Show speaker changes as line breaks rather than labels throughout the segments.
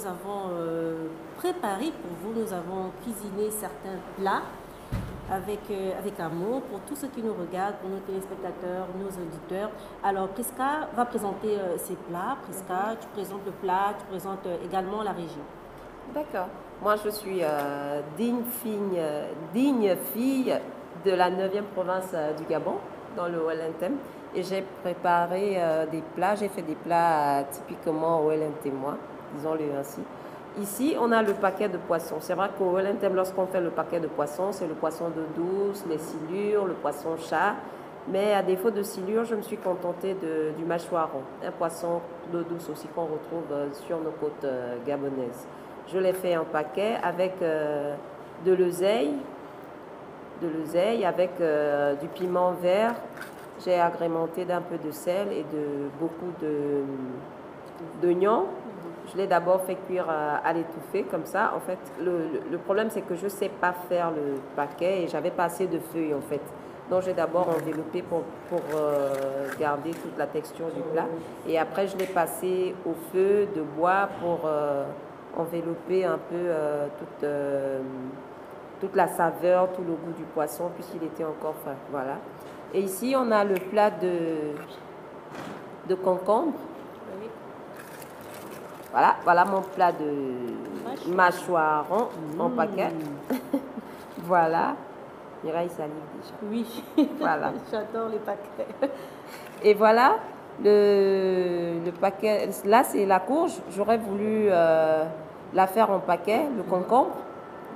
nous avons préparé pour vous, nous avons cuisiné certains plats avec amour pour tous ceux qui nous regardent, pour nos téléspectateurs, nos auditeurs. Alors, Prisca va présenter ses plats. Prisca, tu présentes le plat, tu présentes également la région.
D'accord. Moi, je suis digne fille de la 9e province du Gabon, dans le Wellington. Et j'ai préparé des plats, j'ai fait des plats typiquement wellintémois, disons-le ainsi. Ici, on a le paquet de poissons. C'est vrai qu'au Wellington, lorsqu'on fait le paquet de poissons, c'est le poisson d'eau douce, les silures, le poisson chat. Mais à défaut de silure, je me suis contentée du mâchoiron, un poisson d'eau douce aussi qu'on retrouve sur nos côtes gabonaises. Je l'ai fait en paquet avec de l'oseille, avec du piment vert. J'ai agrémenté d'un peu de sel et de beaucoup d'oignons. Je l'ai d'abord fait cuire à l'étouffée comme ça. En fait, le problème, c'est que je ne sais pas faire le paquet et j'avais pas assez de feuilles en fait. Donc, j'ai d'abord enveloppé pour garder toute la texture du plat. Et après, je l'ai passé au feu de bois pour envelopper un peu toute la saveur, tout le goût du poisson puisqu'il était encore frais. Voilà. Et ici, on a le plat de concombre. Voilà mon plat de mâchoiron en paquet. Voilà. Mireille salive déjà.
Oui,
voilà.
J'adore les paquets.
Et voilà, le paquet. Là, c'est la courge. J'aurais voulu la faire en paquet, le concombre.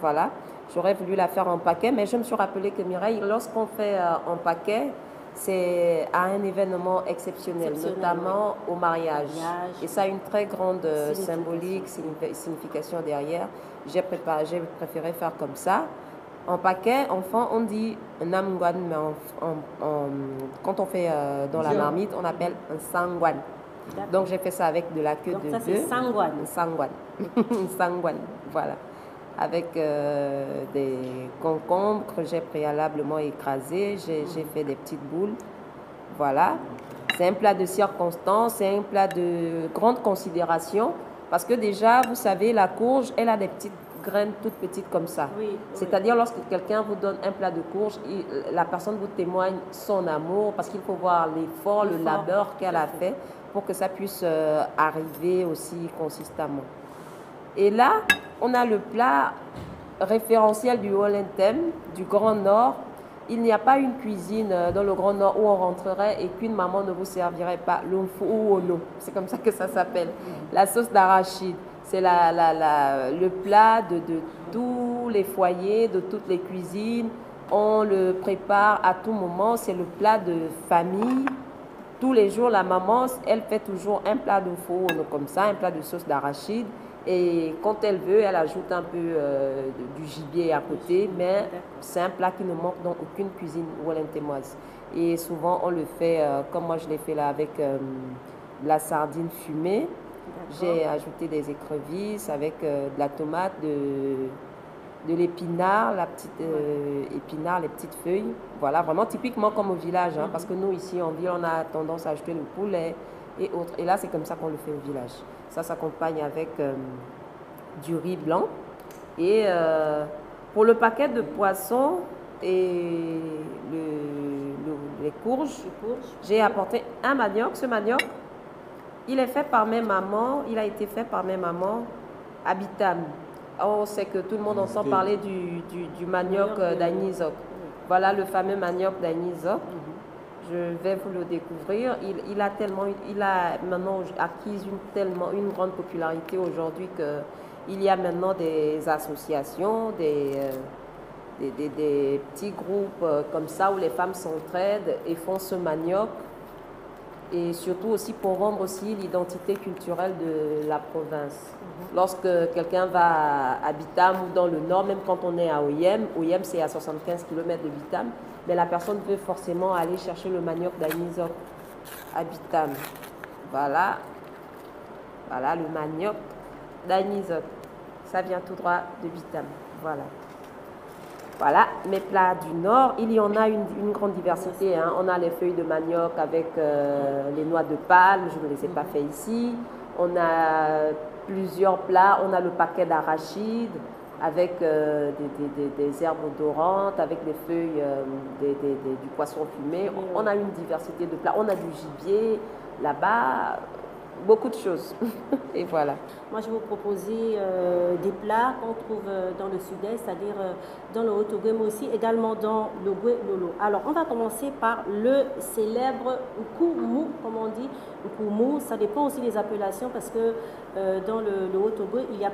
Voilà. J'aurais voulu la faire en paquet, mais je me suis rappelé que Mireille, lorsqu'on fait en paquet, c'est à un événement exceptionnel, notamment au mariage. Et ça a une très grande symbolique, signification derrière. J'ai préféré faire comme ça. En paquet, enfin, on dit namguan, mais quand on fait dans la marmite, on appelle un sangwan. Donc j'ai fait ça avec de la queue de bœuf.
Ça c'est sangwan.
Sangwan. Sangwan, voilà. Avec des concombres que j'ai préalablement écrasés. J'ai fait des petites boules. Voilà. C'est un plat de circonstance, c'est un plat de grande considération. Parce que déjà, vous savez, la courge, elle a des petites graines toutes petites comme ça.
Oui,
c'est-à-dire lorsque quelqu'un vous donne un plat de courge, la personne vous témoigne son amour parce qu'il faut voir l'effort, le labeur qu'elle a fait pour que ça puisse arriver aussi consistamment. Et là, on a le plat référentiel du Wellington, du Grand Nord. Il n'y a pas une cuisine dans le Grand Nord où on rentrerait et qu'une maman ne vous servirait pas l'umfu ou l'eau. C'est comme ça que ça s'appelle. La sauce d'arachide. C'est le plat de tous les foyers, de toutes les cuisines. On le prépare à tout moment. C'est le plat de famille. Tous les jours, la maman, elle fait toujours un plat de faux comme ça, un plat de sauce d'arachide. Et quand elle veut, elle ajoute un peu du gibier à côté. Mais c'est un plat qui ne manque dans aucune cuisine wellingtonoise. Et souvent, on le fait, comme moi je l'ai fait là, avec de la sardine fumée. J'ai ajouté des écrevisses avec de la tomate, de l'épinard, la petite épinard, les petites feuilles. Voilà, vraiment typiquement comme au village, hein, parce que nous ici en ville, on a tendance à ajouter le poulet et autres. Et là, c'est comme ça qu'on le fait au village. Ça s'accompagne avec du riz blanc. Et pour le paquet de poissons et les courges, j'ai apporté un manioc. Ce manioc, il est fait par mes mamans, il a été fait par mes mamans à Bitam. On sait que tout le monde entend parler du manioc d'Agnizok. Voilà le fameux manioc d'Agnizok. Je vais vous le découvrir. Il a maintenant acquis une grande popularité aujourd'hui qu'il y a maintenant des associations, des petits groupes comme ça où les femmes s'entraident et font ce manioc. Et surtout aussi pour rendre aussi l'identité culturelle de la province. Lorsque quelqu'un va à Bitam ou dans le nord, même quand on est à Oyem c'est à 75 km de Bitam, mais la personne peut forcément aller chercher le manioc d'Agnizok à Bitam. Voilà. Voilà le manioc d'Agnizok. Ça vient tout droit de Bitam. Voilà. Voilà, mes plats du Nord, il y en a une grande diversité. Hein. On a les feuilles de manioc avec les noix de palme, je ne les ai pas fait ici. On a plusieurs plats. On a le paquet d'arachides avec des herbes odorantes, avec les feuilles du poisson fumé. On a une diversité de plats. On a du gibier là-bas, beaucoup de choses. Et voilà.
Moi, je vais vous proposer des plats qu'on trouve dans le sud-est, c'est-à-dire dans le Haut-Togo, mais aussi également dans le Gwe Lolo. Alors, on va commencer par le célèbre Nkumu, comme on dit. Nkumu, ça dépend aussi des appellations parce que dans le Haut-Togo, il y a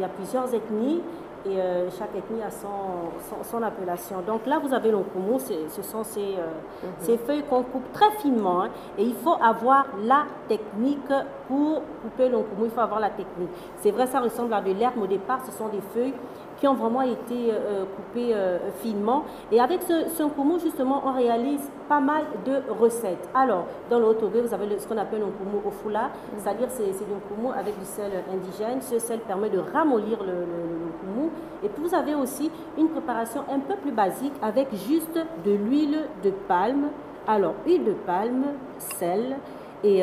plusieurs ethnies. Et chaque ethnie a son appellation. Donc là, vous avez l'onkumu, ce sont ces feuilles qu'on coupe très finement. Hein, et il faut avoir la technique pour couper l'onkumu, il faut avoir la technique. C'est vrai, ça ressemble à de l'herbe, mais au départ, ce sont des feuilles qui ont vraiment été coupées finement. Et avec ce nkumu, justement, on réalise pas mal de recettes. Alors, dans le Haut-Togo, vous avez ce qu'on appelle l'onkumu au foula, c'est-à-dire c'est du nkumu avec du sel indigène. Ce sel permet de ramollir le nkumu. Et puis vous avez aussi une préparation un peu plus basique avec juste de l'huile de palme. Alors, huile de palme, sel et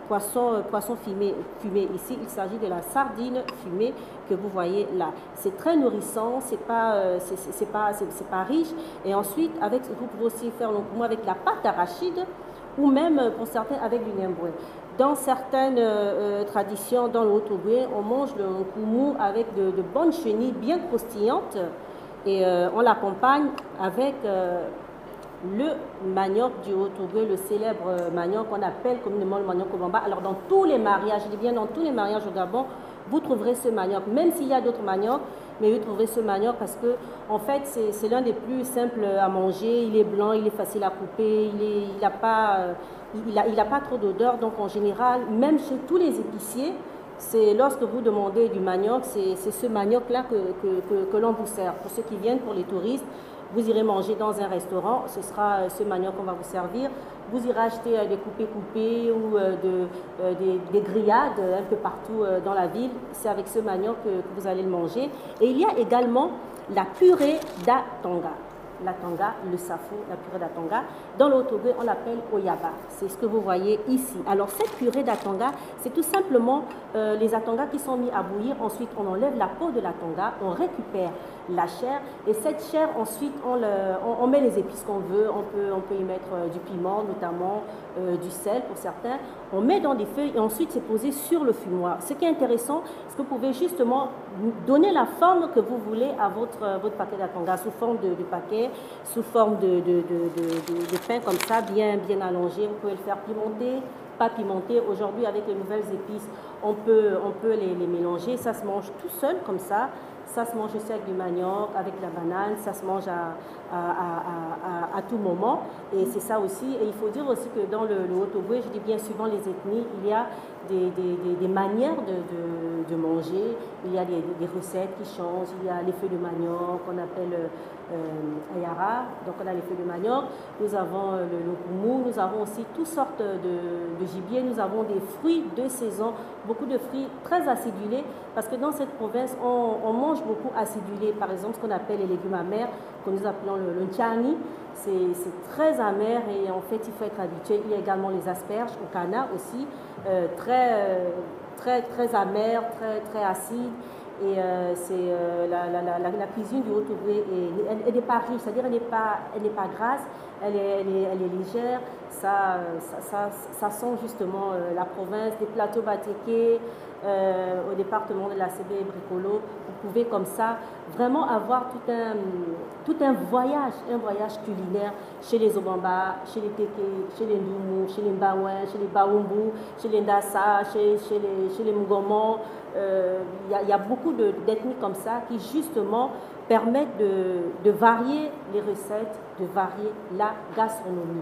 poisson fumé ici. Il s'agit de la sardine fumée que vous voyez là. C'est très nourrissant, c'est pas riche. Et ensuite, vous pouvez aussi faire l'onkumu avec la pâte d'arachide ou même pour certains avec du niemboué. Dans certaines traditions, dans le Haut-Togo, on mange le nkumu avec de bonnes chenilles bien croustillantes et on l'accompagne avec le manioc du Haut-Togo, le célèbre manioc qu'on appelle communément le manioc Obamba. Alors dans tous les mariages, je dis bien dans tous les mariages au Gabon, vous trouverez ce manioc, même s'il y a d'autres maniocs, mais vous trouverez ce manioc parce que en fait c'est l'un des plus simples à manger. Il est blanc, il est facile à couper, il n'a pas trop d'odeur. Donc en général, même chez tous les épiciers, c'est lorsque vous demandez du manioc, c'est ce manioc-là que l'on vous sert. Pour ceux qui viennent, pour les touristes, vous irez manger dans un restaurant, ce sera ce manioc qu'on va vous servir. Vous irez acheter des coupés ou des grillades un peu partout dans la ville. C'est avec ce manioc que vous allez le manger. Et il y a également la purée d'atanga. La tanga, le safou, la purée d'atanga. Dans le Haut-Togo, on l'appelle oyaba. C'est ce que vous voyez ici. Alors, cette purée d'atanga, c'est tout simplement les atangas qui sont mis à bouillir. Ensuite, on enlève la peau de l'atanga, on récupère la chair. Et cette chair, ensuite, on met les épices qu'on veut. On peut y mettre du piment, notamment du sel pour certains. On met dans des feuilles et ensuite, c'est posé sur le fumoir. Ce qui est intéressant, c'est que vous pouvez justement donner la forme que vous voulez à votre paquet d'atanga, sous forme de paquet, sous forme de pain comme ça, bien allongé. Vous pouvez le faire pimenter, pas pimenter. Aujourd'hui, avec les nouvelles épices, on peut les mélanger. Ça se mange tout seul comme ça. Ça se mange aussi avec du manioc, avec la banane. Ça se mange à tout moment. Et c'est ça aussi. Et il faut dire aussi que dans le Haut-Togo, je dis bien suivant les ethnies, il y a des manières de manger. Il y a des recettes qui changent. Il y a les feuilles de manioc qu'on appelle ayara. Donc on a les feuilles de manioc. Nous avons le nkumu. Nous avons aussi toutes sortes de gibier. Nous avons des fruits de saison. Beaucoup de fruits très acidulés. Parce que dans cette province, on mange beaucoup acidulé. Par exemple, ce qu'on appelle les légumes amers, que nous appelons le ntiani. C'est très amer et en fait, il faut être habitué. Il y a également les asperges au Cana aussi, très amères, très acides. Et la cuisine du Haut-Togo, elle n'est pas riche, c'est-à-dire elle n'est pas grasse, elle est légère. Ça sent justement la province, des plateaux batékés au département de la CB et Bricolo. Vous pouvez comme ça vraiment avoir tout un voyage culinaire chez les Obamba, chez les Teke, chez les Ndoumou, chez les Mbaouin, chez les Baoumbu, chez les Ndassa, chez les Mugomon. Il y a beaucoup d'ethnies comme ça qui justement permettent de varier les recettes, de varier la gastronomie.